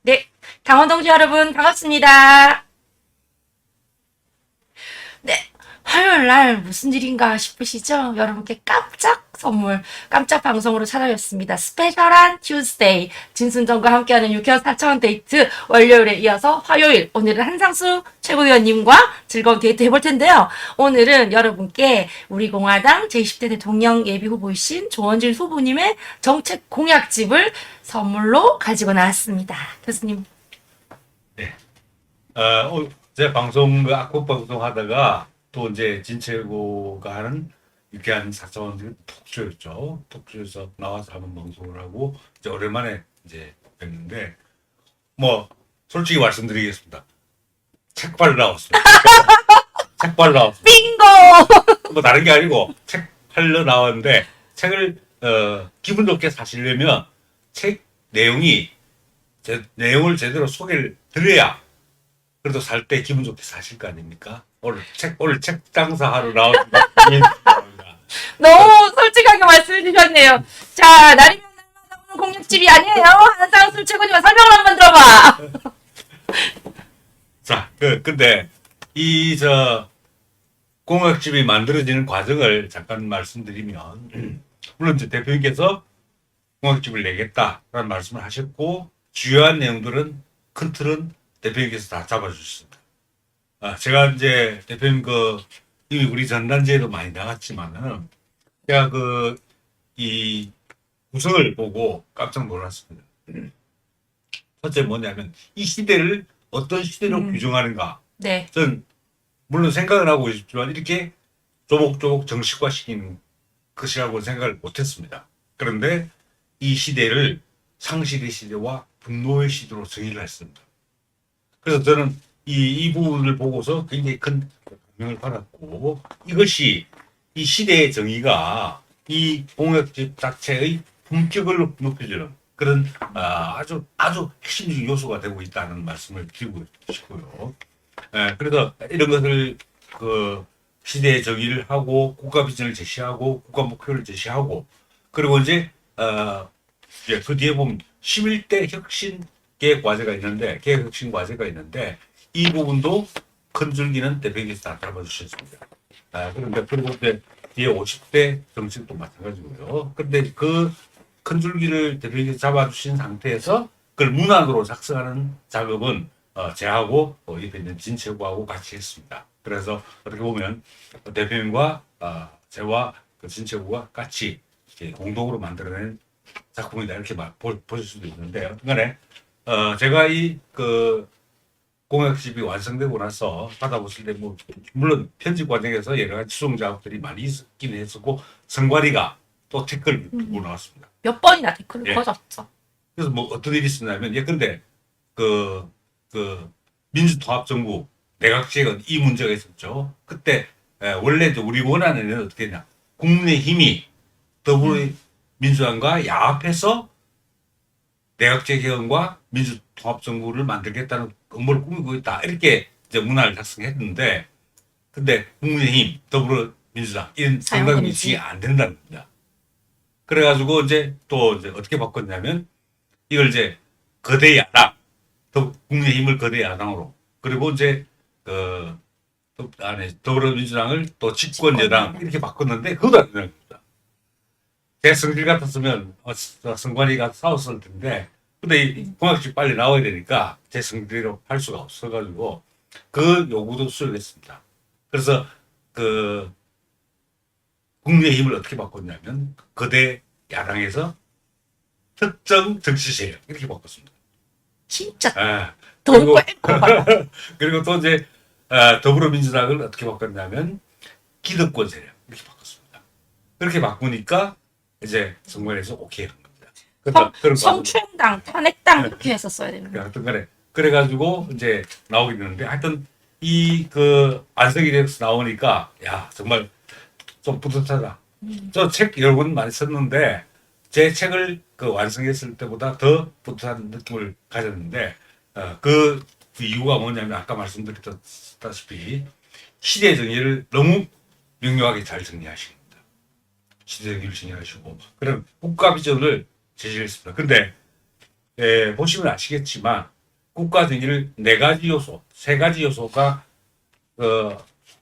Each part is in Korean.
네, 당원 동지 여러분 반갑습니다. 네, 화요일 날 무슨 일인가 싶으시죠? 여러분께 깜짝 선물, 깜짝 방송으로 찾아뵙습니다. 스페셜한 튜스데이, 진순정과 함께하는 유쾌한 4차원 데이트 월요일에 이어서 화요일, 오늘은 한상수 최고위원님과 즐거운 데이트 해볼 텐데요. 오늘은 여러분께 우리 공화당 제20대 대통령 예비 후보이신 조원진 후보님의 정책 공약집을 선물로 가지고 나왔습니다. 교수님. 네. 제 방송, 악법 방송 하다가 또 이제 진채고가 하는 유쾌한 사차원 톡쇼였죠. 톡쇼에서 나와서 한번 방송을 하고, 이제 오랜만에 이제 뵀는데, 뭐, 솔직히 말씀드리겠습니다. 책발 나왔어요. 책발 나왔어요. 빙고! 뭐, 다른 게 아니고, 책 팔러 나왔는데, 책을, 기분 좋게 사시려면, 책 내용이, 내용을 제대로 소개를 드려야 그래도 살 때 기분 좋게 사실 거 아닙니까? 오늘 책 장사하러 나왔습니다. 너무 솔직하게 말씀해 주셨네요. 자, 날이면 날마다 오는 공략집이 아니에요. 한상수 최고님과 설명을 한번 들어봐. 자, 근데 공약집이 만들어지는 과정을 잠깐 말씀드리면, 물론 이제 대표님께서 공약집을 내겠다라는 말씀을 하셨고, 주요한 내용들은 큰 틀은 대표님께서 다 잡아주셨습니다. 제가 이제 대표님 이미 우리 전단지에도 많이 나갔지만은, 제가 이 구성을 보고 깜짝 놀랐습니다. 첫째 뭐냐면, 이 시대를 어떤 시대로 규정하는가. 네. 전, 물론 생각은 하고 있지만, 이렇게 조목조목 정식화시키는 것이라고 생각을 못했습니다. 그런데 이 시대를 상실의 시대와 분노의 시대로 정의를 했습니다. 그래서 저는 이 부분을 보고서 굉장히 큰 감명을 받았고, 이것이 이 시대의 정의가 이 공약집 자체의 품격을 높여주는 그런 아주 핵심적인 요소가 되고 있다는 말씀을 드리고 싶고요. 그래서 이런 것을 시대의 정의를 하고 국가 비전을 제시하고 국가 목표를 제시하고, 그리고 이제 그 뒤에 보면 11대 혁신 계획 과제가 있는데, 계획 혁신 과제가 있는데, 이 부분도 큰 줄기는 대표님께서 다 잡아주셨습니다. 그런데 그리고 이제 뒤에 50대 정책도 마찬가지고요. 그런데 그 큰 줄기를 대표님께서 잡아주신 상태에서 그걸 문안으로 작성하는 작업은 제하고 옆에 있는 진채구하고 같이 했습니다. 그래서 어떻게 보면 대표님과 제와 진채구가 같이 공동으로 만들어낸 작품이다, 이렇게 보실 수도 있는데, 어쨌간에 제가 공약집이 완성되고 나서 받아봤을 때, 물론 편집 과정에서 여러 가지 수정 작업들이 많이 있긴 했었고, 성관이가 또 댓글을 들고 나왔습니다. 몇 번이나 댓글을 예. 거졌죠. 그래서 어떤 일이 있었냐면, 근데 민주통합정부 내각제가 이 문제가 있었죠. 그때 원래 이제 우리 원안에는 어떻게 했냐, 국민의힘이 더불어민주당과 야합해서 내각제 개헌과 민주통합정부를 만들겠다는 음모를 꾸미고 있다, 이렇게 이제 문안을 작성했는데, 근데 국민의힘, 더불어민주당 이런 상당 위치이 안 된다는 겁니다. 그래가지고 이제 어떻게 바꿨냐면, 이걸 이제 거대 야당, 국민의힘을 거대 야당으로, 그리고 이제 더불어민주당을 또 집권 여당, 이렇게 바꿨는데 그것도 안 되는 겁니다. 제 성질 같았으면 선관위가 싸웠을 텐데, 근데 이 공약집 빨리 나와야 되니까 제 성질대로 할 수가 없어가지고 그 요구도 수용했습니다. 그래서 국민의힘을 어떻게 바꿨냐면, 거대 야당에서 특정 정치 세력, 이렇게 바꿨습니다. 진짜 돈 꿰고 그리고 또 이제 더불어민주당을 어떻게 바꿨냐면 기득권 세력, 이렇게 바꿨습니다. 그렇게 바꾸니까 이제 선관위에서 오케이 한 겁니다. 성추행당, 탄핵당 이렇게 했었어야 되는데. 하여튼 간에 그래가지고 이제 나오게 되는데, 하여튼 안성이 돼서 나오니까 야, 정말 좀 뿌듯하다. 저 책 여러 권 많이 썼는데, 제 책을 완성했을 때보다 더 뿌듯한 느낌을 가졌는데, 그 이유가 뭐냐면, 아까 말씀드렸다시피 시대 정의를 너무 명료하게 잘 정리하신 겁니다. 시대 정의를 정리하시고, 그럼 국가 비전을 제시했습니다. 근데 보시면 아시겠지만 국가 정의를 네 가지 요소, 세 가지 요소가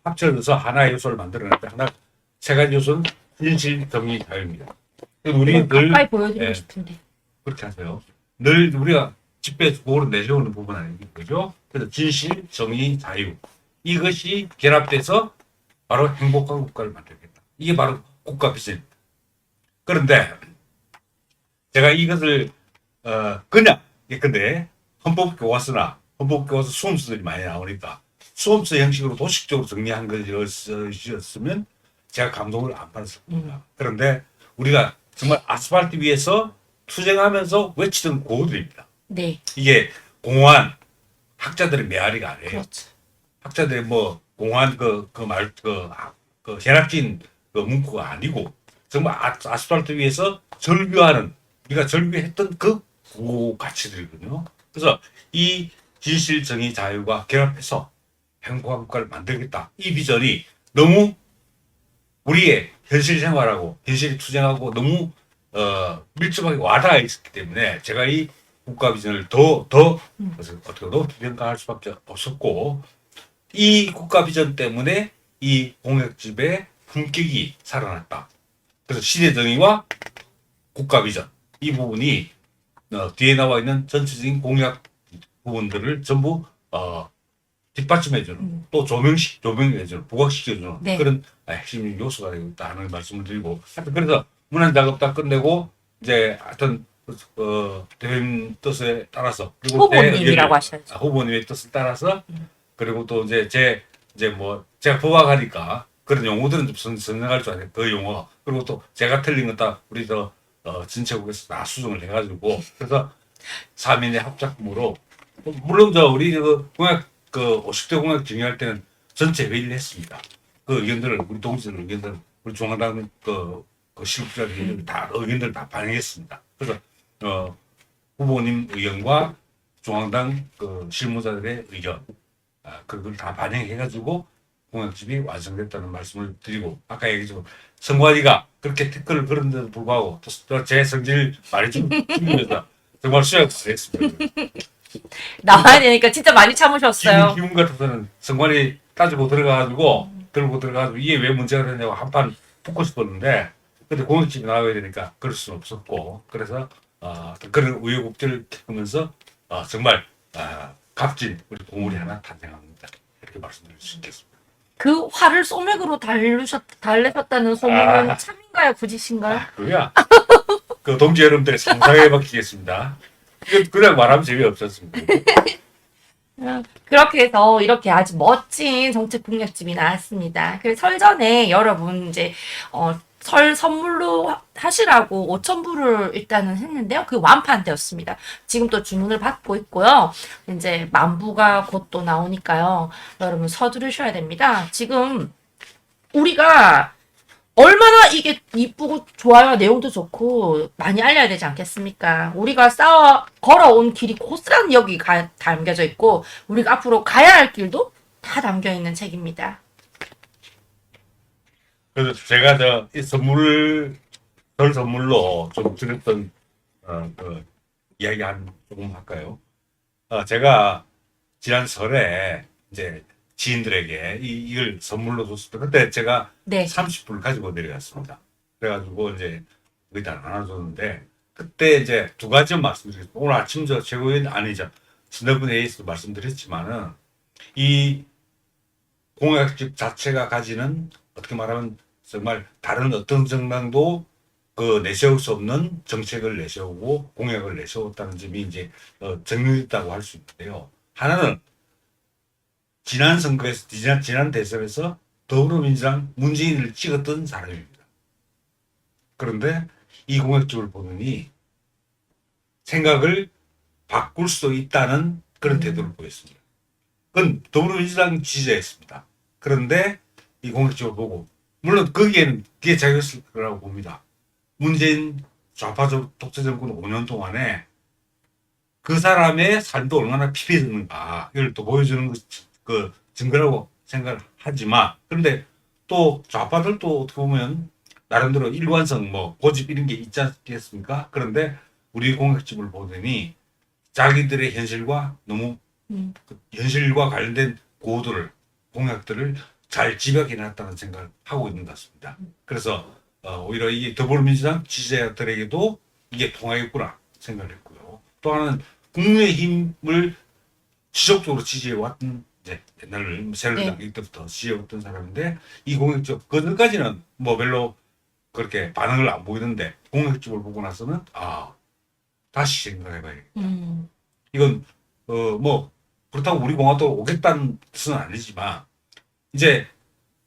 합쳐져서 하나의 요소를 만들어냈다. 하나, 세 가지 요소는 진실, 정의, 자유입니다. 우리 이걸 늘 가까이 보여드리고 예, 싶은데. 그렇게 하세요. 늘 우리가 집회에서 그거를 내세우는 부분 아니겠죠? 그래서 진실, 정의, 자유 이것이 결합돼서 바로 행복한 국가를 만들겠다. 이게 바로 국가 비전입니다. 그런데 제가 이것을 그냥 예컨대 헌법교과서나 헌법교과서 수험서들이 많이 나오니까 수험서 형식으로 도식적으로 정리한 것이었으면 제가 감동을 안 받았을 겁니다. 그런데 우리가 정말 아스팔트 위에서 투쟁하면서 외치던 구호들입니다. 네, 이게 공허한 학자들의 메아리가 아니에요. 그렇죠. 학자들의 뭐 공허한 그 현학적인 그 문구가 아니고 정말 아스팔트 위에서 절규하는 우리가 절규했던 그 구호 가치들이거든요. 그래서 이 진실, 정의, 자유가 결합해서 행복한 국가를 만들겠다. 이 비전이 너무 우리의 현실 생활하고 현실 투쟁하고 너무 밀접하게 와닿아 있었기 때문에 제가 이 국가 비전을 더 어떻게 높이 평가할 수밖에 없었고 이 국가 비전 때문에 이 공약집의 품격이 살아났다. 그래서 시대 정의와 국가 비전 이 부분이 뒤에 나와 있는 전체적인 공약 부분들을 전부 뒷받침해주는 또 조명해주는 부각시켜주는 네. 그런 핵심 요소가 되고 있다는 말씀을 드리고 하여튼 그래서 문안 작업 다 끝내고 이제 하여튼 대표님 뜻에 따라서 그리고 내 후보님이라고 의견을, 하셔야죠. 후보님의 뜻에 따라서 그리고 또 이제 뭐 제가 법학하니까 그런 용어들은 좀 선정할 줄 아는 그 용어 그리고 또 제가 틀린 건 다 우리 진체국에서 다 수정을 해가지고 그래서 3인의 합작품으로 물론 우리 그 공약 그 50대 공약 정의할 때는 전체 회의를 했습니다. 그 의견들을 우리 동지들 의견들 우리 중앙당 그 실무자들 의견들 다 의견들 다 반영했습니다. 그래서 후보님 의견과 중앙당 그 실무자들의 의견 그걸 다 반영해가지고 공약집이 완성됐다는 말씀을 드리고 아까 얘기했지만 선관위가 그렇게 댓글을 걸었는데도 불구하고 또 제 성질 많이 좀 줄이면서 정말 수යක් 잘했습니다. 나와야 되니까 진짜 많이 참으셨어요. 기분 같아서는 선관위 따지고 들고 들어가가지고 이게 왜 문제가 되냐고 한판 붙고 싶었는데 근데 공약집이 나와야 되니까 그럴 수는 없었고 그래서 그런 우여곡절을 겪으면서 정말 값진 우리 보물이 하나 탄생합니다. 이렇게 말씀드릴 수 있겠습니다. 그 화를 소맥으로 달래셨다는 소문은 참인가요, 부지신가요? 그거야. 그 동지 여러분들의 상상에 맡기겠습니다. 그냥 말하면 재미없지 않습니까? 그렇게 해서 이렇게 아주 멋진 정책 공약집이 나왔습니다. 그 설전에 여러분 이제 설 선물로 하시라고 5,000부를 일단은 했는데요. 그 완판되었습니다. 지금 또 주문을 받고 있고요. 이제 10,000부가 곧 또 나오니까요. 여러분 서두르셔야 됩니다. 지금 우리가 얼마나 이게 이쁘고 좋아요. 내용도 좋고 많이 알려야 되지 않겠습니까? 우리가 걸어온 길이 고스란히 여기 담겨져 있고 우리가 앞으로 가야 할 길도 다 담겨 있는 책입니다. 그래서 제가 이 설 선물로 좀 드렸던 그 이야기 조금 할까요? 제가 지난 설에 이제 지인들에게 이걸 선물로 줬을 때 그때 제가 네. 30불을 가지고 내려갔습니다. 그래가지고 이제 거의 다 나눠줬는데 그때 이제 두 가지 말씀드리겠습니다. 오늘 아침 최고위원 아니죠. 지난번 회의에서도 말씀드렸지만은 이 공약집 자체가 가지는 어떻게 말하면 정말 다른 어떤 정당도 내세울 수 없는 정책을 내세우고 공약을 내세웠다는 점이 이제 정리했다고 할 수 있는데요. 하나는 지난 선거에서 지난 대선에서 더불어민주당 문재인을 찍었던 사람입니다. 그런데 이 공약집을 보더니 생각을 바꿀 수도 있다는 그런 태도를 보였습니다. 그건 더불어민주당 지지자였습니다. 그런데 이 공약집을 보고 물론 거기에는 그게 작용했을 거라고 봅니다. 문재인 좌파 독재 정권 5년 동안에 그 사람의 삶도 얼마나 피폐했는가 이걸 또 보여주는 그 증거라고 생각을 하지만 그런데 또 좌파들도 어떻게 보면 나름대로 일관성 고집 이런 게 있지 않겠습니까? 그런데 우리 공약집을 보더니 자기들의 현실과 너무 그 현실과 관련된 구호들을 공약들을 잘 집약해 놨다는 생각을 하고 있는 것 같습니다. 그래서 오히려 이 더불어민주당 지지자들에게도 이게 통하겠구나 생각을 했고요. 또 하나는 국민의힘을 지속적으로 지지해왔던 이제 옛날 새누리당 때부터 지지해왔던 사람인데 이 공약적 그전까지는 뭐 별로 그렇게 반응을 안 보이는데 공약집을 보고 나서는 다시 생각해봐야겠다. 이건 뭐 그렇다고 우리 공화도 오겠다는 뜻은 아니지만 이제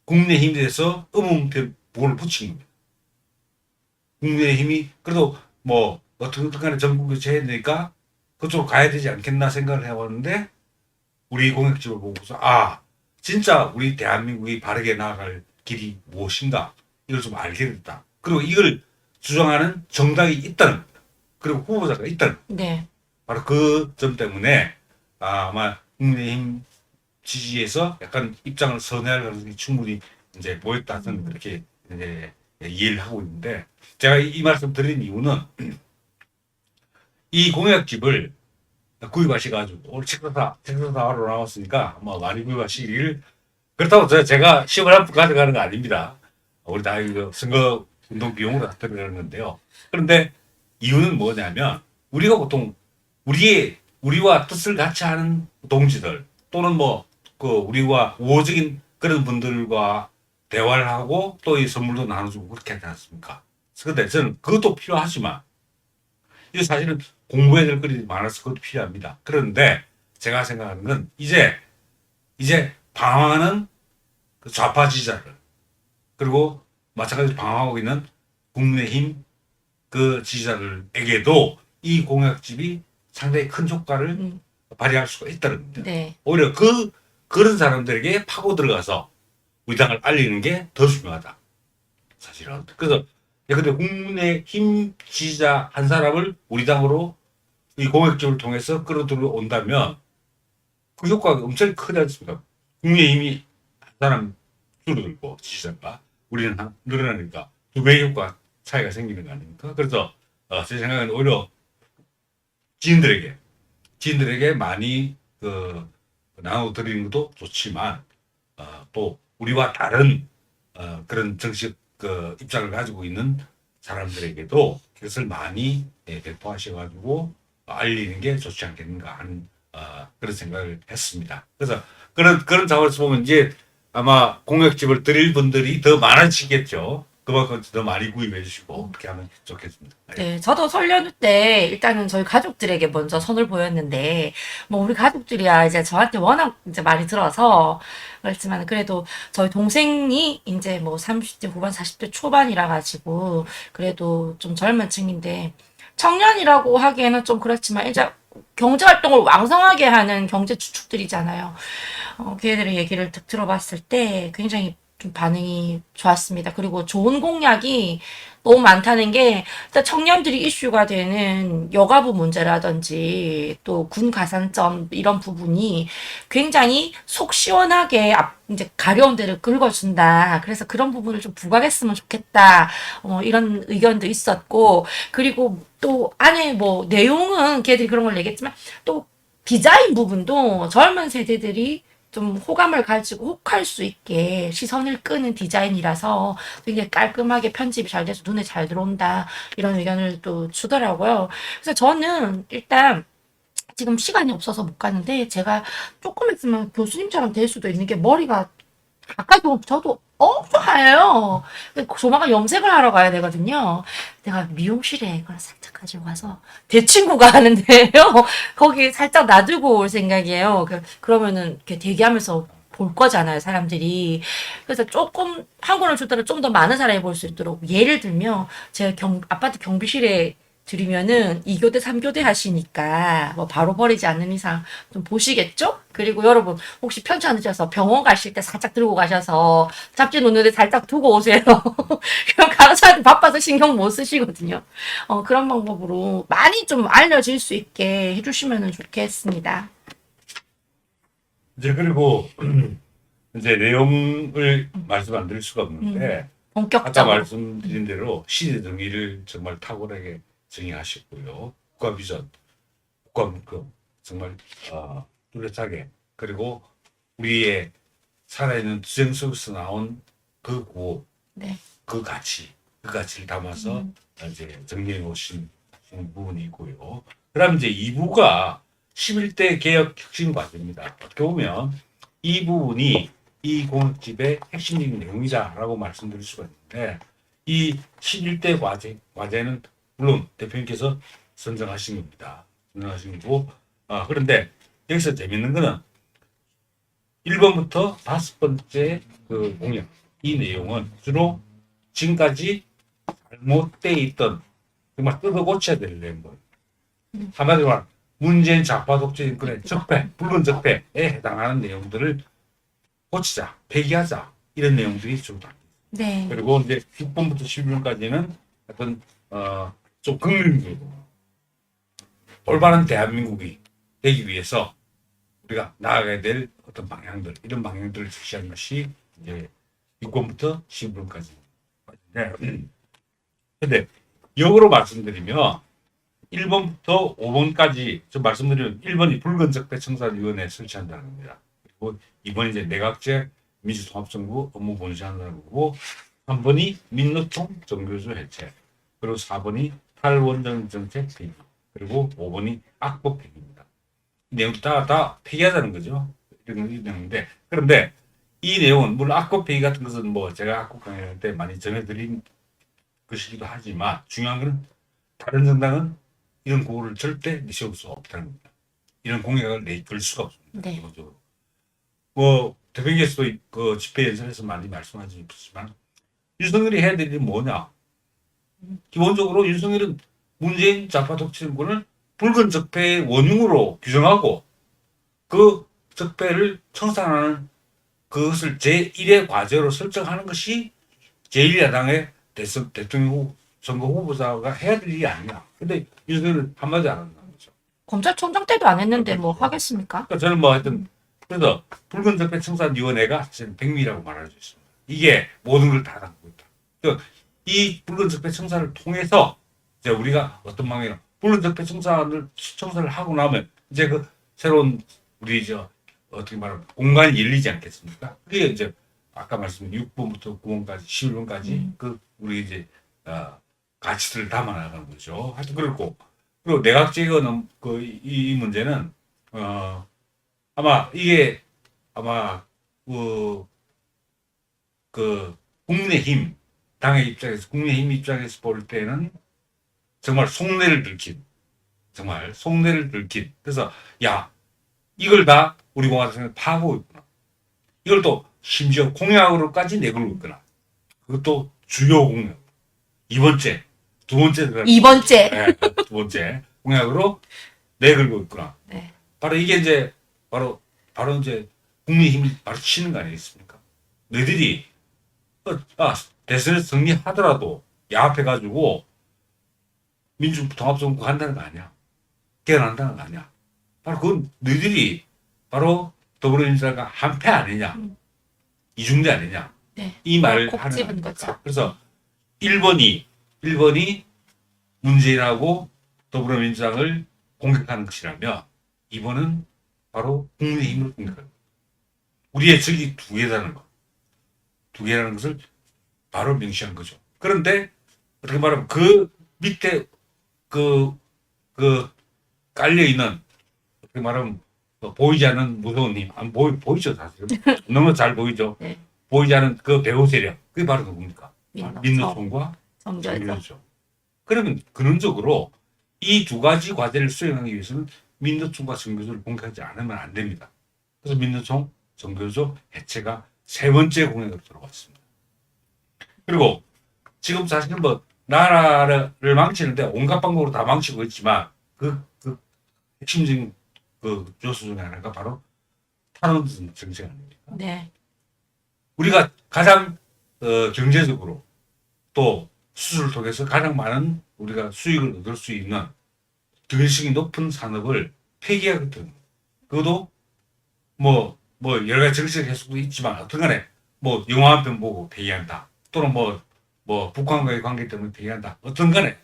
국민의힘에서 부분을 붙인 겁니다. 국민의힘이 그래도 뭐 어떻게 간에 정권 교체해야 되니까 그쪽으로 가야 되지 않겠나 생각을 해왔는데 우리 공약집을 보고서 진짜 우리 대한민국이 바르게 나아갈 길이 무엇인가 이걸 좀 알게 됐다. 그리고 이걸 주장하는 정당이 있다는 겁니다. 그리고 후보자가 있다는 겁니다. 네. 바로 그 점 때문에 아마 국민의힘 지지에서 약간 입장을 선회할 가능성이 충분히 이제 보였다. 저는 그렇게 이제 이해를 하고 있는데 제가 이 말씀 드린 이유는 이 공약집을 구입하셔가지고 오늘 책사하러 나왔으니까 뭐 많이 구입하시길 그렇다고 제가 10월 가져가는 거 아닙니다. 우리 다 이거 선거 운동 비용으로 다 들어가는 건데요. 그런데 이유는 뭐냐면 우리가 보통 우리와 뜻을 같이 하는 동지들 또는 뭐 그 우리와 우호적인 그런 분들과 대화를 하고 또 이 선물도 나눠주고 그렇게 하지 않습니까? 그런데 저는 그것도 필요하지만 이게 사실은 공부해야 될 것이 많아서 그것도 필요합니다. 그런데 제가 생각하는 건 이제 방황하는 그 좌파 지지자들 그리고 마찬가지로 방황하고 있는 국민의힘 그 지지자들에게도 이 공약집이 상당히 큰 효과를 발휘할 수가 있다는 겁니다. 네. 오히려 그런 사람들에게 파고 들어가서 우리 당을 알리는 게 더 중요하다. 사실은. 그래서 근데 국민의힘 지지자 한 사람을 우리 당으로 이 공약집을 통해서 끌어들여 온다면 그 효과가 엄청 크지 않습니까? 국민의힘이 한 사람 줄어들고 지지자가 우리는 늘어나니까 두 배의 효과 차이가 생기는 거 아닙니까? 그래서 제 생각에는 오히려 지인들에게 많이 나눠드리는 것도 좋지만 또 우리와 다른 그런 정식 입장을 가지고 있는 사람들에게도 그것을 많이 배포하셔가지고 알리는 게 좋지 않겠는가 하는 그런 생각을 했습니다. 그래서 그런 차원에서 보면 이제 아마 공약집을 드릴 분들이 더 많아지겠죠. 그만큼 더 많이 구입해 주시고 그렇게 하면 좋겠습니다. 네, 저도 설 연휴 때 일단은 저희 가족들에게 먼저 선을 보였는데, 뭐 우리 가족들이야 이제 저한테 워낙 이제 많이 들어서 그렇지만 그래도 저희 동생이 이제 뭐 30대 후반 40대 초반이라 가지고 그래도 좀 젊은 층인데 청년이라고 하기에는 좀 그렇지만 이제 경제 활동을 왕성하게 하는 경제 주축들이잖아요. 걔들의 얘기를 들어봤을 때 굉장히 좀 반응이 좋았습니다. 그리고 좋은 공약이 너무 많다는 게 일단 청년들이 이슈가 되는 여가부 문제라든지 또 군 가산점 이런 부분이 굉장히 속 시원하게 이제 가려운 데를 긁어준다. 그래서 그런 부분을 좀 부각했으면 좋겠다. 이런 의견도 있었고 그리고 또 안에 뭐 내용은 걔들이 그런 걸 얘기했지만 또 디자인 부분도 젊은 세대들이 좀 호감을 가지고 혹할 수 있게 시선을 끄는 디자인이라서 굉장히 깔끔하게 편집이 잘 돼서 눈에 잘 들어온다. 이런 의견을 또 주더라고요. 그래서 저는 일단 지금 시간이 없어서 못 가는데 제가 조금 있으면 교수님처럼 될 수도 있는 게 머리가 가까이 보면 저도 엄청 하얘요. 조만간 염색을 하러 가야 되거든요. 내가 미용실에 그걸 살짝 가지고 가서 제 친구가 하는데요. 거기 살짝 놔두고 올 생각이에요. 그러면은 이렇게 대기하면서 볼 거잖아요, 사람들이. 그래서 조금 한 권을 줬다가 좀 더 많은 사람이 볼 수 있도록 예를 들면 제가 아파트 경비실에 드리면은 2교대, 3교대 하시니까 뭐 바로 버리지 않는 이상 좀 보시겠죠? 그리고 여러분 혹시 편찮으셔서 병원 가실 때 살짝 들고 가셔서 잡지 놓는데 살짝 두고 오세요. 그럼 간호사한테 바빠서 신경 못 쓰시거든요. 그런 방법으로 많이 좀 알려질 수 있게 해주시면 좋겠습니다. 이제 그리고 이제 내용을 말씀 안 드릴 수가 없는데 아까 본격적으로. 말씀드린 대로 시대 정의를 정말 탁월하게 정의하셨고요. 국가 비전 국가만큼 정말 뚜렷하게 그리고 우리의 살아있는 투쟁 속에서 나온 그 구호, 네. 그 가치를 담아서 이제 정리해 오신 부분이 있고요. 그다음 이제 2부가 11대 개혁 혁신 과제입니다. 어떻게 보면 이 부분이 이 공약집의 핵심적인 내용이다라고 말씀드릴 수가 있는데 이 11대 과제는 물론 대표님께서 선정하신 겁니다. 선정하신 거고 그런데 여기서 재밌는 거는 1번부터 5번째 그 공약 이 내용은 주로 지금까지 잘못되어 있던 정말 뜯어 고쳐야 될 내용들 한마디로 말하면 문재인 좌파 독재 정권의 적폐, 붉은 적폐에 해당하는 내용들을 고치자, 폐기하자 이런 내용들이 주로 담겨 있습니다. 네. 그리고 이제 6번부터 11번까지는 어떤 좀 긍정적이고 올바른 대한민국이 되기 위해서 우리가 나아가야 될 어떤 방향들 이런 방향들을 제시한 것이 이제 6번부터 11번까지. 근데 역으로 말씀드리면 1번부터 5번까지 좀 말씀드리면 1번이 붉은 적폐 청산위원회 설치한다는 겁니다. 그리고 2번이 이제 내각제 민주통합정부 업무 본시한다는 거고 3번이 민노총 정교조 해체 그리고 4번이 탈원전 정책 폐기 그리고 5번이 악법 폐기입니다. 이 내용도 다 폐기하자는 거죠. 이런 내용인데 그런데 이 내용은 물론 악법 폐기 같은 것은 뭐 제가 악법 강의할 때 많이 전해드린 것이기도 하지만 중요한 것은 다른 정당은 이런 구호를 절대 내세울 수 없다는 겁니다. 이런 공약을 내걸 수가 없습니다. 네. 기본적으로. 뭐 대표님께서도 그 집회 연설에서 많이 말씀하셨지만 윤석열이 해야 될 일이 뭐냐? 기본적으로 윤석열은 문재인 좌파 독재 정권을 붉은 적폐의 원흉으로 규정하고 그 적폐를 청산하는 그것을 제1의 과제로 설정하는 것이 제1야당의 대통령 선거 후보자가 해야 될 일이 아니야. 근데 윤석열은 한마디 안 한다는 거죠. 검찰총장 때도 안 했는데 뭐 하겠습니까? 그러니까 저는 뭐 하여튼 그래서 붉은 적폐 청산위원회가 저는 백미라고 말할 수 있습니다. 이게 모든 걸 다 담고 있다. 그러니까 이 붉은 적폐 청산을 통해서 이제 우리가 어떤 방향으로 붉은 적폐 청산을 하고 나면 이제 그 새로운 우리 어떻게 말하면 공간이 열리지 않겠습니까? 그게 이제 아까 말씀드린 6번부터 9번까지 11번까지 그 우리 이제 가치들을 담아 나가는 거죠. 하여튼 그렇고 그리고 내각제거는 이 문제는 아마 이게 아마 그 국민의힘 당의 입장에서 국민의힘 입장에서 볼 때는 정말 속내를 들킨 그래서 야 이걸 다 우리 공화당에서 파고 있구나. 이걸 또 심지어 공약으로까지 내걸고 있구나. 그것도 주요 공약. 두 번째 이번째. 두 번째 공약으로 내걸고 있구나. 네. 바로 이게 이제 바로 이제 국민의힘이 바로 치는 거 아니겠습니까? 너희들이 대선에서 승리하더라도 야합해가지고 민주통합정부 한다는 거 아니야? 개헌한다는 거 아니야? 바로 그건 너희들이 바로 더불어민주당과 한패 아니냐? 이중대 아니냐? 네. 이 말을 콕 하는 집은 거니까. 거죠. 그래서 1번이 문재인하고 더불어민주당을 공격하는 것이라면 2번은 바로 국민의힘을 공격하는 것. 우리의 적이 두 개라는 것. 두 개라는 것을 바로 명시한 거죠. 그런데 어떻게 말하면 그 밑에 그 깔려있는 어떻게 말하면 보이지 않는 무서운 힘. 안 보이죠, 사실. 너무 잘 보이죠. 네. 보이지 않은 그 배후 세력. 그게 바로 누굽니까? 민노총과 정교조. 정교조. 그러면 근원적으로 이 두 가지 과제를 수행하기 위해서는 민노총과 정교조를 공격하지 않으면 안 됩니다. 그래서 민노총, 정교조 해체가 세 번째 공약으로 들어왔습니다. 그리고 지금 사실은 뭐 나라를 망치는데 온갖 방법으로 다 망치고 있지만 그 핵심적인 그 요소 중에 하나가 바로 탄원 정책 아닙니까? 네. 우리가 가장 경제적으로 또 수출을 통해서 가장 많은 우리가 수익을 얻을 수 있는 경제성이 높은 산업을 폐기하거든. 그것도 뭐 여러 가지 정책 해석도 있지만 어떤간에 뭐 영화 한 편 보고 폐기한다. 또는 뭐 북한과의 관계 때문에 폐기한다. 어떤간에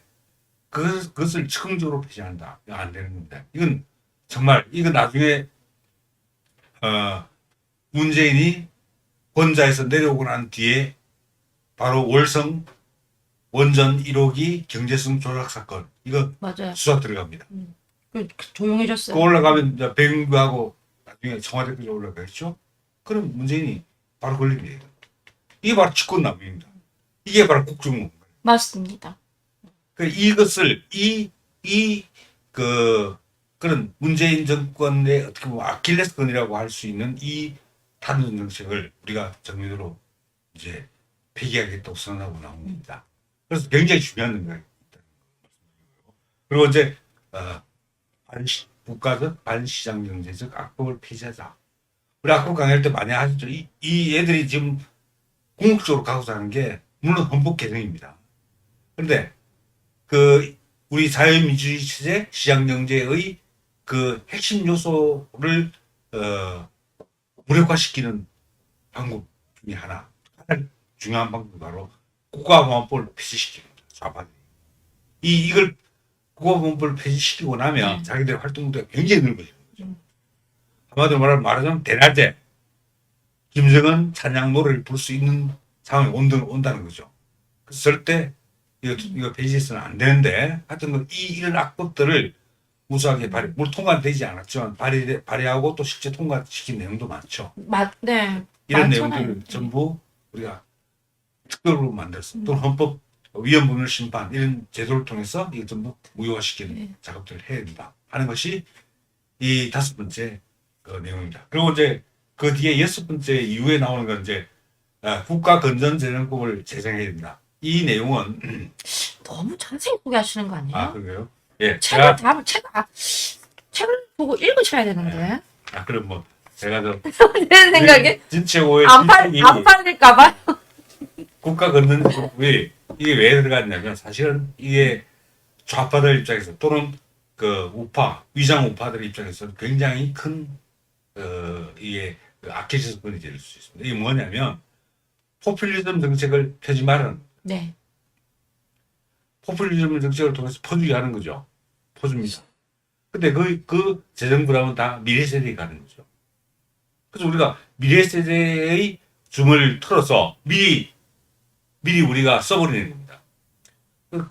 그것을 즉흥적으로 폐지한다. 이거 안 되는 겁니다. 이건 정말 이거 나중에 문재인이 권좌에서 내려오고 난 뒤에 바로 월성 원전 1호기 경제성 조작 사건 이거 맞아요. 수사 들어갑니다. 조용해졌어요. 그 올라가면 이제 백운규하고 나중에 청와대까지 올라가겠죠. 그럼 문재인이 바로 걸립니다. 이게 바로 직권남용입니다. 이게 바로 국정농단. 맞습니다. 이것을 그런 문재인 정권의 어떻게 보면 아킬레스건이라고 할 수 있는 이 탄핵 정책을 우리가 정면으로 이제 폐기하겠다고 선언하고 나온 겁니다. 그래서 굉장히 중요한 거예요. 그리고 이제 국가적 반시장 경제적 악법을 폐지하자. 우리 악법 강의할 때 많이 하셨죠. 이 애들이 지금 궁극적으로 가고자 하는 게 물론 헌법 개정입니다. 그런데 우리 사회민주주의 체제 시장 경제의 그 핵심 요소를 무력화시키는 방법 중에 하나, 가장 중요한 방법이 바로 국가보안법을 폐지시키는 겁니다. 좌파들이. 이걸 국가보안법을 폐지시키고 나면 자기들의 활동도가 굉장히 넓어지는 거죠. 한마디로 말하자면 대낮에 김정은 찬양 노래를 부를 수 있는 상황이 온다는 거죠. 그래서 절대 이거 폐지해서는 안 되는데, 하여튼 이런 악법들을 무수하게 물론 통과되지 않았지만 발의하고 또 실제 통과시킨 내용도 많죠. 네. 이런 많잖아요. 내용들을 전부 우리가 특별로 만들었어. 또 헌법 위헌법률 심판 이런 제도를 통해서 이걸 전부 무효화시키는 작업들을 해야 된다 하는 것이 이 5번째 내용입니다. 그리고 이제 그 뒤에 6번째 이후에 나오는 건 이제 국가건전재정법을 제정해야 된다. 이 내용은 너무 자세히 소개하시는 거 아니에요? 그래요? 예. 책을 보고 읽으셔야 되는데. 그럼 뭐 제가 내 생각에 진최호의 안 팔릴까봐요. 국가건전재정법이 이게 왜 들어갔냐면 사실은 이게 좌파들 입장에서 또는 그 위장 우파들 입장에서 굉장히 큰 이게 악재적분이 될 수 있습니다. 이게 뭐냐면 포퓰리즘 정책을 펴지 말은 네. 포퓰리즘 정책을 통해서 퍼주게 하는 거죠. 퍼줍니다. 근데 그 재정부라면 다 미래 세대에 가는 거죠. 그래서 우리가 미래 세대의 줌을 틀어서 미리 우리가 써버리는 겁니다.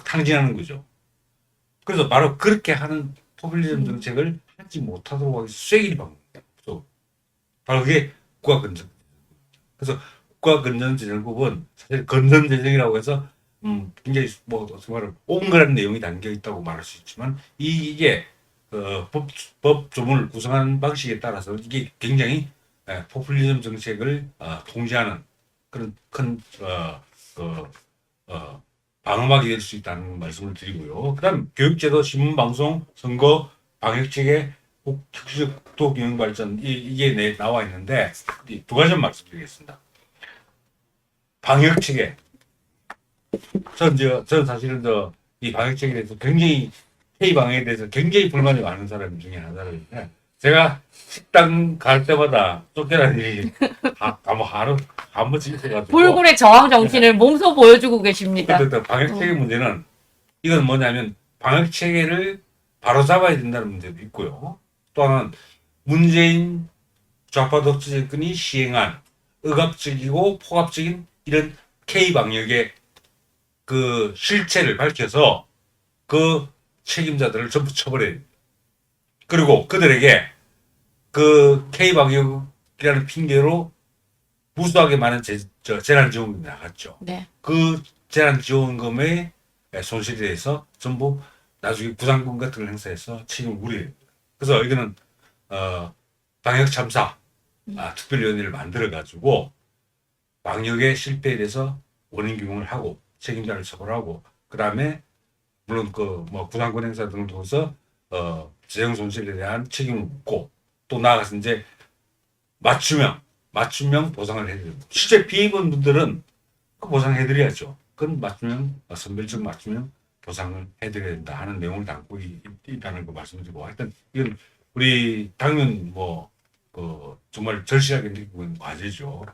탕진하는 거죠. 그래서 바로 그렇게 하는 포퓰리즘 정책을 하지 못하도록 하기 위해서 쐐기를 박는 겁니다. 바로 그게 국가건전. 그래서 국가건전재정법은 사실 건전재정이라고 해서 굉장히 어떻게 말하면 온갖 내용이 담겨 있다고 말할 수 있지만 이게 법 조문을 구성하는 방식에 따라서 이게 굉장히 포퓰리즘 정책을 통제하는 그런 큰 방어막이 될 수 있다는 말씀을 드리고요. 그다음 교육제도, 신문방송, 선거, 방역체계, 특수적 도경영발전 이게 나와 있는데 두 가지 말씀드리겠습니다. 방역체계. 저는 사실은 이 방역체계에 대해서 굉장히 K방역에 대해서 굉장히 불만이 많은 사람 중에 하나인데 제가 식당 갈 때마다 쫓겨나는 일이 하루 한 번씩 있어가지고 불굴의 저항 정신을 몸소 보여주고 계십니다. 방역체계 문제는 이건 뭐냐면 방역체계를 바로잡아야 된다는 문제도 있고요. 또 하나는 문재인 좌파 독재 정권이 시행한 억압적이고 폭압적인 이런 K방역의 그 실체를 밝혀서 그 책임자들을 전부 처벌해야 됩니다. 그리고 그들에게 그 K방역이라는 핑계로 무수하게 많은 재난지원금이 나갔죠. 네. 그 재난지원금의 손실에 대해서 전부 나중에 부담금 같은 걸 행사해서 책임을 물어야 됩니다. 그래서 이거는 방역참사 특별위원회를 만들어가지고 방역의 실패에 대해서 원인 규명을 하고 책임자를 처벌하고 그 다음에 물론 부담금 행사 등을 통해서 재정 손실에 대한 책임을 묻고 또 나아가서 이제 맞춤형 보상을 해야 됩니다. 실제 피해 입은 분들은 그 보상해드려야죠. 그건 선별적 맞춤형 보상을 해드려야 된다 하는 내용을 담고 있다는 거 말씀드리고 하여튼 이건 우리 당연 정말 절실하게 느끼고 있는 과제죠.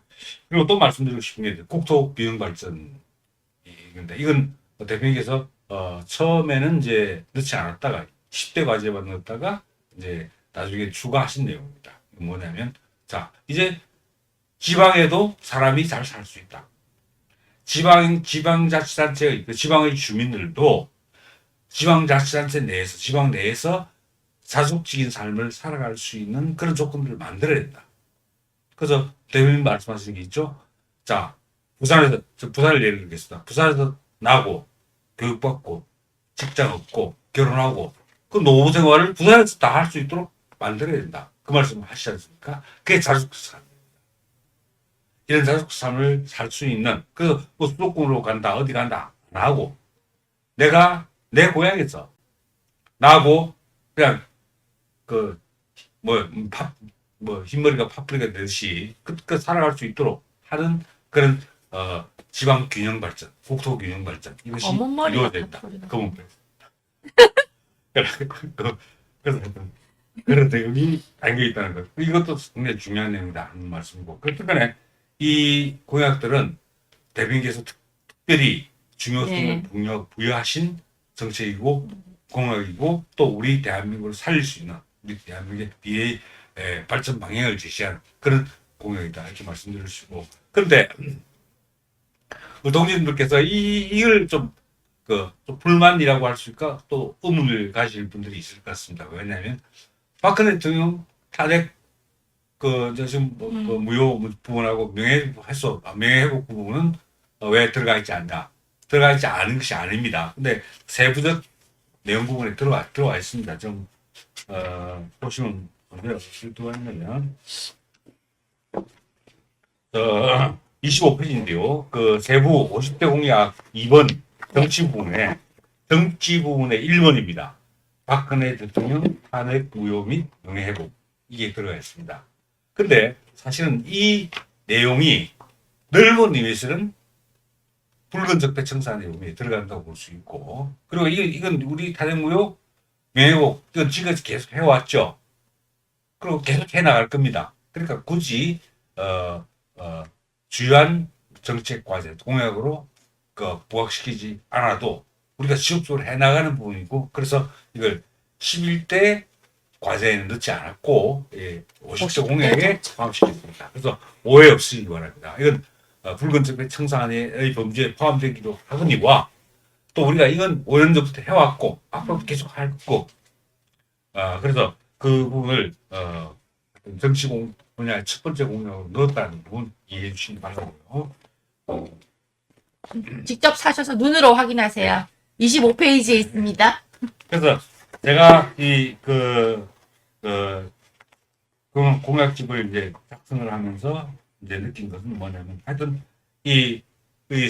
그리고 또 말씀드리고 싶은 게 국토 비용 발전인데 이건 대표님께서 처음에는 이제 넣지 않았다가 10대 과제만 넣었다가 이제 나중에 추가하신 내용입니다. 뭐냐면 자 이제 지방에도 사람이 잘 살 수 있다. 지방자치단체 그 지방의 주민들도 지방자치단체 내에서 지방 내에서 자숙적인 삶을 살아갈 수 있는 그런 조건들을 만들어야 된다. 그래서 대표님 말씀하신 게 있죠. 자 부산을 예를 들겠습니다. 부산에서 나고 교육받고 직장 얻고 결혼하고 그 노후 생활을 부산에서 다 할 수 있도록 만들어야 된다. 그 말씀 하시지 않습니까? 그게 자숙 이런 자숙 삶을 살 수 있는 그 뭐 수도권으로 간다 어디 간다 안 하고 내가 내 고향에서 나하고 그냥 그뭐 흰머리가 파뿌리가 되듯이 그 살아갈 수 있도록 하는 그런 지방 균형 발전, 국토 균형 발전 이것이 검은 머리가 이루어진다. 파뿌리가. 검은 머리. 그래서 그런 내용이 담겨 있다는 것. 이것도 굉장히 중요한 내용이다 하는 말씀이고. 그렇기 이 공약들은 대변인께서 특별히 중요성을 부여하신 정책이고 공약이고 또 우리 대한민국을 살릴 수 있는 우리 대한민국의 미래의 발전 방향을 제시하는 그런 공약이다 이렇게 말씀드릴 수 있고. 그런데 동지님들께서 이걸 좀 불만이라고 할 수 있을까 또 의문을 가질 분들이 있을 것 같습니다. 왜냐하면 박근혜 대통령 탄핵 지금 그 무효 부분하고 명예회복 부분은 왜 들어가 있지 않냐? 들어가 있지 않은 것이 아닙니다. 근데 세부적 내용 부분에 들어와 있습니다. 좀 보시면 어디에 들어가 있냐면 25페이지인데요. 그 세부 50대 공약 2번 정치 부분에 1번입니다. 박근혜 대통령 탄핵 무효 및 명예회복 이게 들어가 있습니다. 근데 사실은 이 내용이 넓은 의미에서는 붉은 적폐 청산 내용에 들어간다고 볼 수 있고 그리고 이건 우리 탄핵무효 명예회복 이건 지금까지 계속 해왔죠. 그리고 계속 해나갈 겁니다. 그러니까 굳이 주요한 정책 과제 공약으로 부각시키지 않아도 우리가 지속적으로 해나가는 부분이고 그래서 이걸 11대 과제에는 넣지 않았고 50대 공약에 포함시켰습니다. 그래서 오해 없으시기 바랍니다. 이건 붉은 적폐 청산의 범죄에 포함되기도 하거니와 또 우리가 이건 5년 전부터 해왔고 앞으로도 계속 할 거고 그래서 그 부분을 정치 분야의 첫 번째 공약으로 넣었다는 부분 이해해 주시기 바라고요. 직접 사셔서 눈으로 확인하세요. 25페이지에 있습니다. 그래서 제가 공약집을 이제 작성을 하면서 이제 느낀 것은 뭐냐면 하여튼 이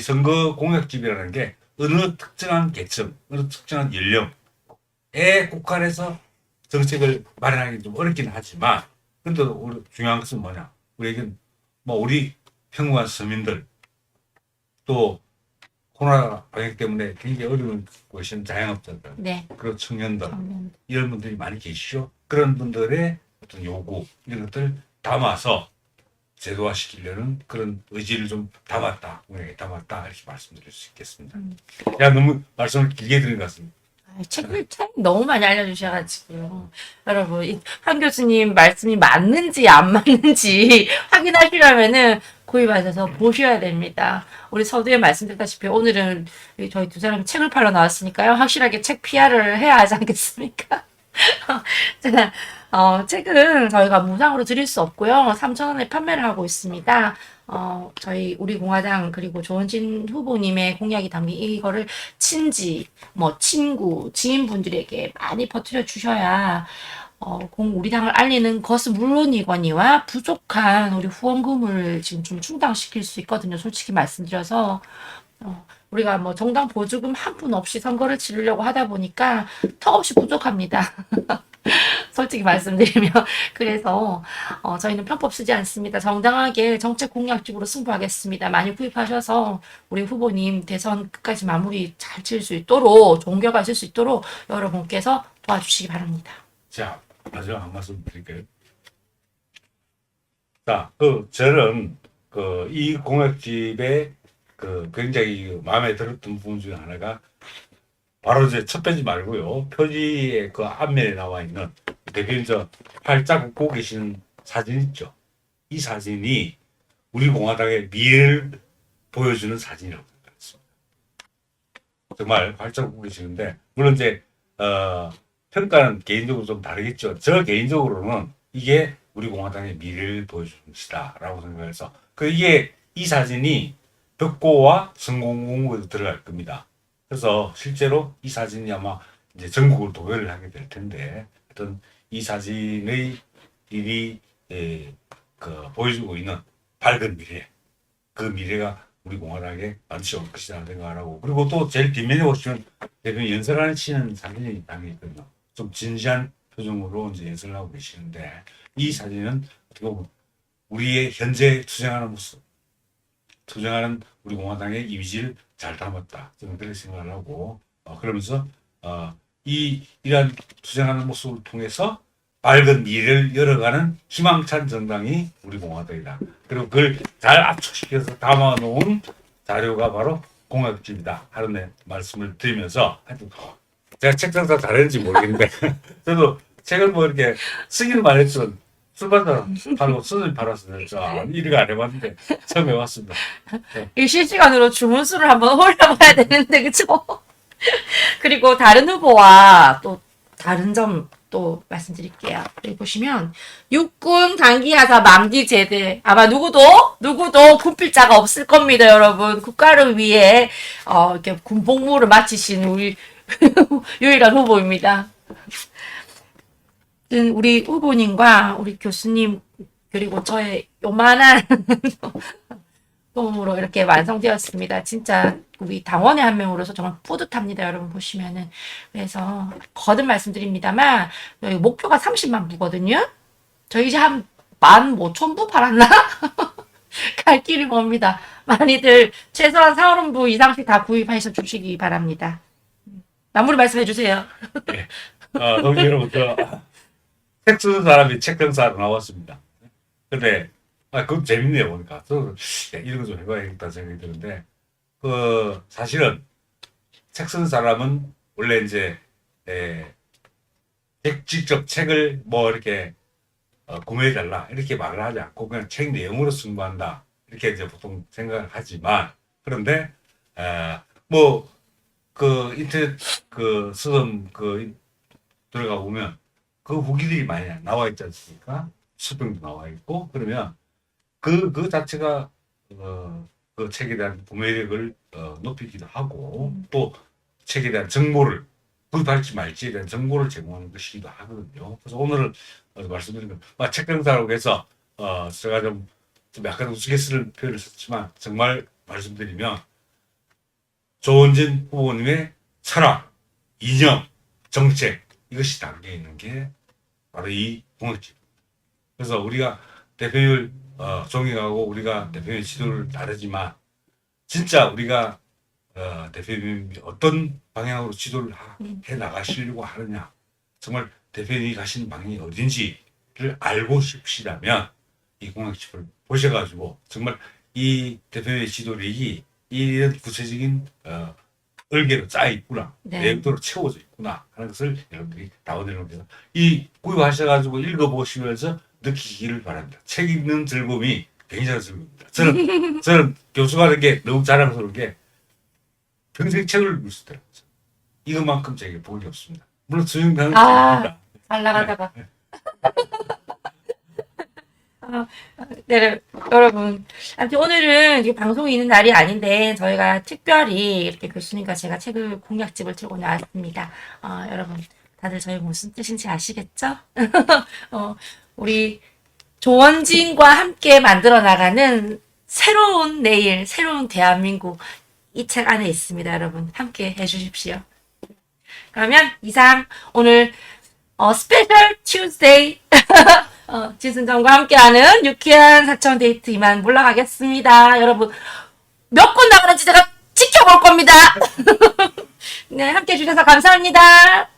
선거 공약집이라는 게 어느 특정한 계층, 어느 특정한 연령에 국한해서 정책을 마련하기 좀 어렵긴 하지만 그래도 중요한 것은 뭐냐 우리에겐 우리 평범한 서민들 또 코로나 방역 때문에 굉장히 어려운 곳인 자영업자들, 그리고 청년들 이런 분들이 많이 계시죠. 그런 분들의 어떤 요구 이런 것들 담아서 제도화시키려는 그런 의지를 좀 담았다, 공약에 담았다 이렇게 말씀드릴 수 있겠습니다. 너무 말씀을 길게 드린 것 같습니다. 책을 너무 많이 알려주셔가지고요. 여러분, 한 교수님 말씀이 맞는지 안 맞는지 확인하시려면은 구입하셔서 보셔야 됩니다. 우리 서두에 말씀드렸다시피 오늘은 저희 두 사람이 책을 팔러 나왔으니까요. 확실하게 책 PR을 해야 하지 않겠습니까? 제가 책은 저희가 무상으로 드릴 수 없고요. 3,000원에 판매를 하고 있습니다. 저희 우리 공화당 그리고 조원진 후보님의 공약이 담긴 이거를 친지, 친구, 지인분들에게 많이 퍼뜨려 주셔야 우리 당을 알리는 것은 물론이거니와 부족한 우리 후원금을 지금 좀 충당시킬 수 있거든요. 솔직히 말씀드려서 우리가 정당 보조금 한 푼 없이 선거를 치르려고 하다 보니까 턱없이 부족합니다. 솔직히 말씀드리면 그래서 저희는 편법 쓰지 않습니다. 정당하게 정책 공약집으로 승부하겠습니다. 많이 구입하셔서 우리 후보님 대선 끝까지 마무리 잘 칠 수 있도록 좋은 결과 있을 수 있도록 여러분께서 도와주시기 바랍니다. 자, 마지막 한 말씀 드릴게요. 자, 저는 이 공약집에 굉장히 마음에 들었던 부분 중에 하나가 바로 이제 첫 페이지 말고요. 표지의 그 앞면에 나와 있는 대표님 저 활짝 웃고 계시는 사진 있죠. 이 사진이 우리 공화당의 미래를 보여주는 사진이라고 생각했습니다. 정말 활짝 웃고 계시는데 물론 이제 평가는 개인적으로 좀 다르겠죠. 저 개인적으로는 이게 우리 공화당의 미래를 보여주는 것이다라고 생각해서 이게 이 사진이 벽고와 성공공부에도 들어갈 겁니다. 그래서 실제로 이 사진이 아마 이제 전국을 도배를 하게 될 텐데 어떤 이 사진의 일이 보여주고 있는 밝은 미래, 그 미래가 우리 공화당에 반드시 올 것이라는 생각을 하고 그리고 또 제일 뒷면에 보시면 대표님 연설하는 치는 사진이 당연히 있거든요. 좀 진지한 표정으로 이제 연설을 하고 계시는데 이 사진은 어떻게 보면 우리의 현재 투쟁하는 모습, 투쟁하는 우리 공화당의 이미지를 잘 담았다. 저는 그렇게 생각을 하고 그러면서 이러한 투쟁하는 모습을 통해서 밝은 미래를 열어가는 희망찬 정당이 우리 공화당이다. 그리고 그걸 잘 압축시켜서 담아놓은 자료가 바로 공약집이다. 하는 말씀을 드리면서 하여튼 제가 책 장사 잘했는지 모르겠는데 저도 책을 뭐 이렇게 쓰기는 많이 했지만 출판사 팔고 수준이 팔았어요. 일을 안 해봤는데 처음 해봤습니다. 이 실시간으로 주문수를 한번 올려봐야 되는데 그쵸? 그리고 다른 후보와 또 다른 점 또 말씀드릴게요. 여기 보시면 육군 단기하사 만기 제대 아마 누구도 군필자가 없을 겁니다, 여러분. 국가를 위해 이렇게 군 복무를 마치신 우리 유일한 후보입니다. 우리 후보님과 우리 교수님 그리고 저의 요만한 도움으로 이렇게 완성되었습니다. 진짜 우리 당원의 한 명으로서 정말 뿌듯합니다. 여러분 보시면은. 그래서 거듭 말씀드립니다만 여기 목표가 30만 부거든요. 저희 이제 한 15,000부 팔았나? 갈 길이 멉니다. 많이들 최소한 4,5부 이상씩 다 구입하셔 주시기 바랍니다. 마무리 말씀해 주세요. 네. 동지 여러분, 책 쓰는 사람이 책평사로 나왔습니다. 근데 그건 재밌네요, 보니까. 저도 이런 거 좀 해봐야겠다 생각이 드는데, 사실은 책 쓰는 사람은 원래 이제, 직접 책을 뭐 이렇게, 구매해달라, 이렇게 말을 하지 않고 그냥 책 내용으로 승부한다. 이렇게 이제 보통 생각을 하지만, 그런데, 인터넷 서점 들어가 보면 그 후기들이 많이 나와 있지 않습니까? 수평도 나와 있고, 그러면 그 자체가 그 책에 대한 구매력을 높이기도 하고 또 책에 대한 정보를 구입할지 말지에 대한 정보를 제공하는 것이기도 하거든요. 그래서 오늘 말씀드린 건 책평사라고 해서 제가 좀 약간 우스갯소리 표현을 썼지만 정말 말씀드리면 조원진 후보님의 철학, 이념, 정책 이것이 담겨 있는 게 바로 이 공약집. 그래서 우리가 대표율 존경하고 우리가 대표님 지도를 다르지만 진짜 우리가 대표님이 어떤 방향으로 지도를 해 나가시려고 하느냐 정말 대표님이 가시는 방향이 어딘지를 알고 싶으시다면 이 공약집을 보셔가지고 정말 이 대표님의 지도력이 이런 구체적인 얼개로 짜여 있구나 내용도로 채워져 있구나 하는 것을 여러분들이 다운로드해서 이 구입하셔가지고 읽어보시면서 느끼기를 바랍니다. 책 읽는 즐거움이 굉장히 즐거웁니다. 저는 교수가 된 게 너무 자랑스러운 게 평생 책을 읽을 수 있더라고요. 이것만큼 제게 복이 없습니다. 물론 수영장은 아닙니다. 잘 나가다가. 네, 여러분. 아무튼 오늘은 이게 방송이 있는 날이 아닌데 저희가 특별히 이렇게 교수님과 제가 책을 공약집을 들고 나왔습니다. 여러분 다들 저희 무슨 뜻인지 아시겠죠? 우리 조원진과 함께 만들어 나가는 새로운 내일, 새로운 대한민국 이 책 안에 있습니다. 여러분 함께 해주십시오. 그러면 이상 오늘 스페셜 튜스데이 진순정과 함께하는 유쾌한 사천 데이트 이만 물러가겠습니다. 여러분 몇 권 나가는지 제가 지켜볼 겁니다. 네, 함께 해주셔서 감사합니다.